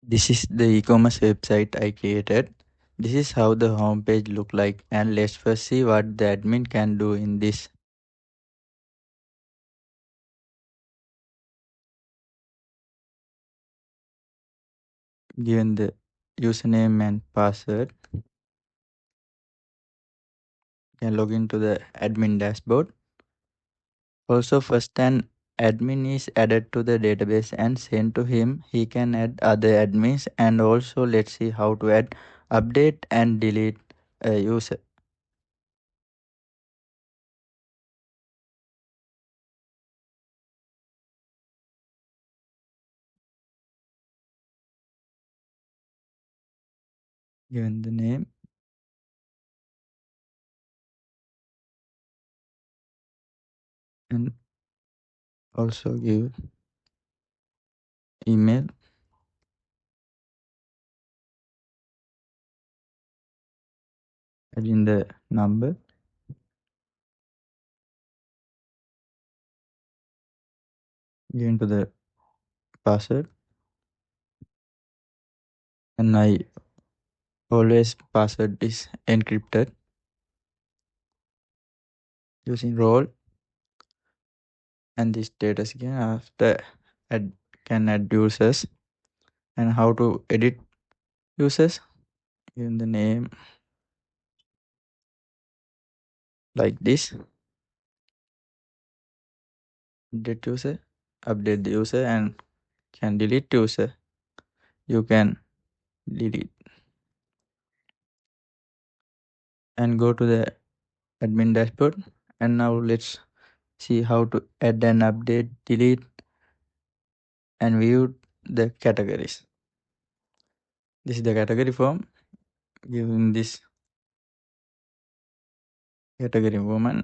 This is the e-commerce website I created. This is how the homepage look like, and let's first see what the admin can do in this. Given the username and password, you can log into the admin dashboard. Also, first an admin is added to the database and sent to him. He can add other admins, and also let's see how to add, update and delete a user. Given the name and also give email, add in the number, given to the password, and I always password is encrypted using role and this status again. After add, can add users and how to edit users. Given the name like this, update user, update the user, and can delete user. You can delete and go to the admin dashboard. And now let's see how to add and update, delete, and view the categories. This is the category form. Given this category woman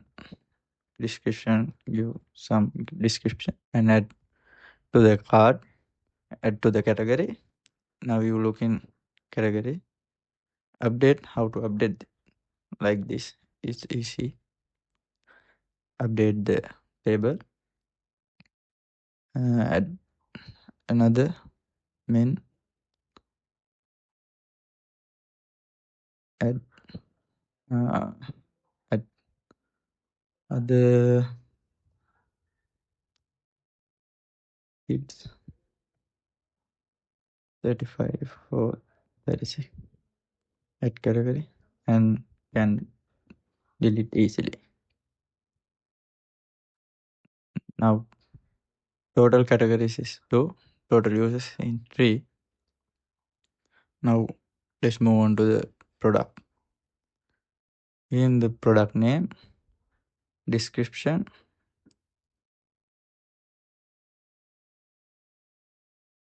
description, give some description and add to the card, add to the category. Now you look in category, update, how to update like this. It's easy. Update the table, add another main, add uh, add other kids 35 for 36, add category and can delete easily. Now total categories is 2, total users in 3. Now let's move on to the product. In the product name, description,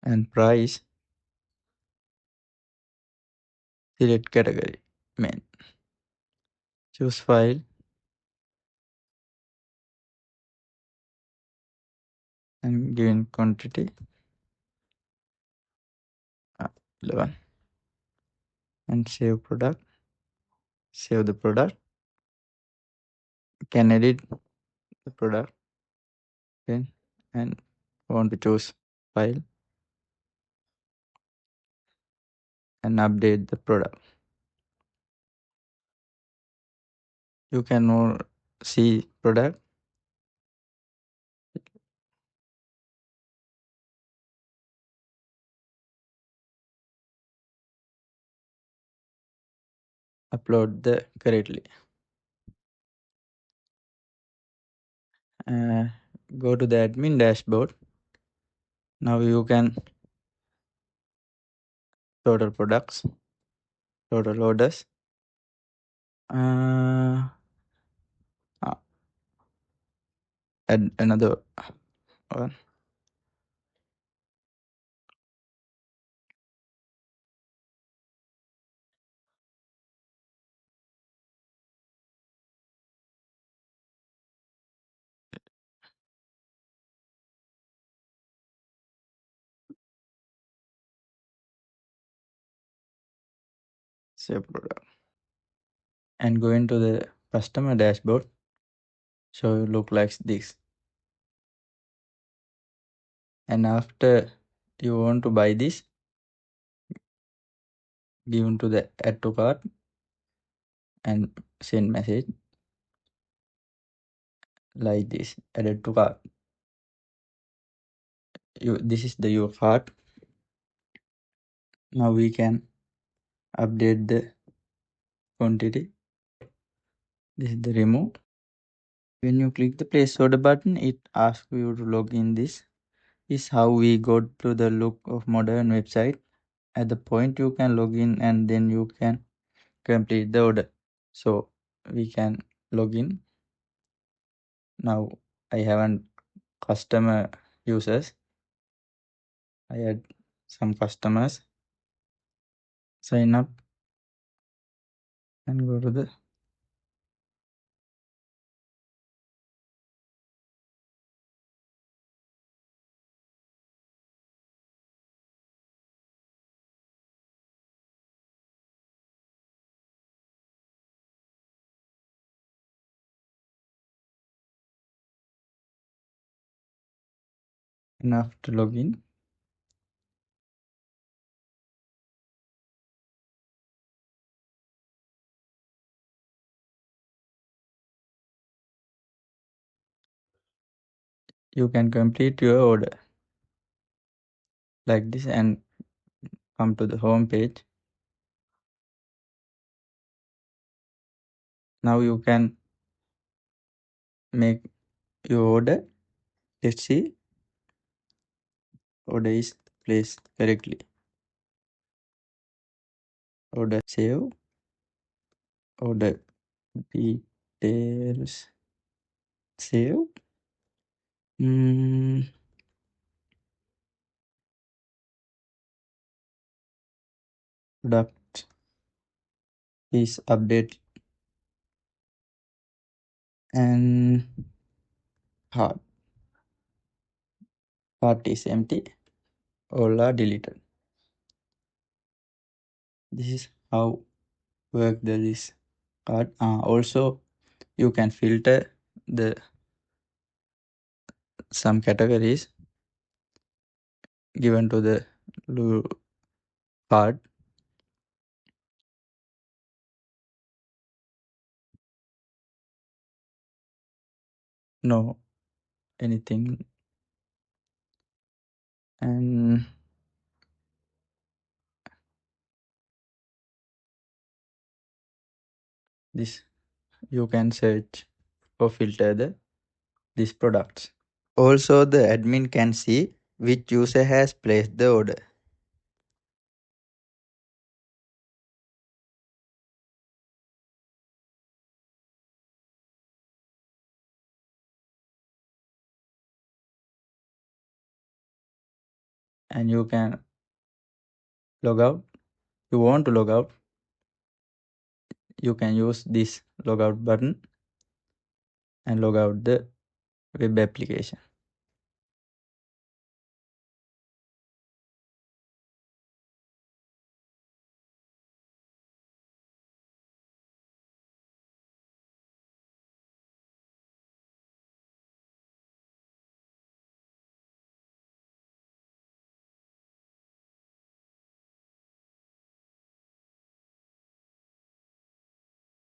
and price, select category, main, choose file, and given quantity 11, and save product, save the product. You can edit the product, okay, and want to choose file and update the product. You can more see product, upload the correctly. uh, Go to the admin dashboard. Now you can total products, total orders, uh, uh, add another one, save product, and go into the customer dashboard. So it look like this. And after you want to buy this, given to the add to cart and send message like this, added to cart. This is the your cart. Now we can update the quantity. This is the remove. When you click the place order button, it asks you to log in. This is how we got to the look of modern website. At the point you can log in and then you can complete the order. So we can log in. Now I haven't customer users. I had some customers. Sign up and go to the and after login you can complete your order like this and come to the home page. Now you can make your order. Let's see, order is placed correctly. Order save, order details save. Product is update and cart is empty. All are deleted. This is how work this card. Also you can filter the some categories given to the card. No anything, and this you can search or filter these products. Also the admin can see which user has placed the order. And you can log out. You want to log out, you can use this logout button and log out the web application.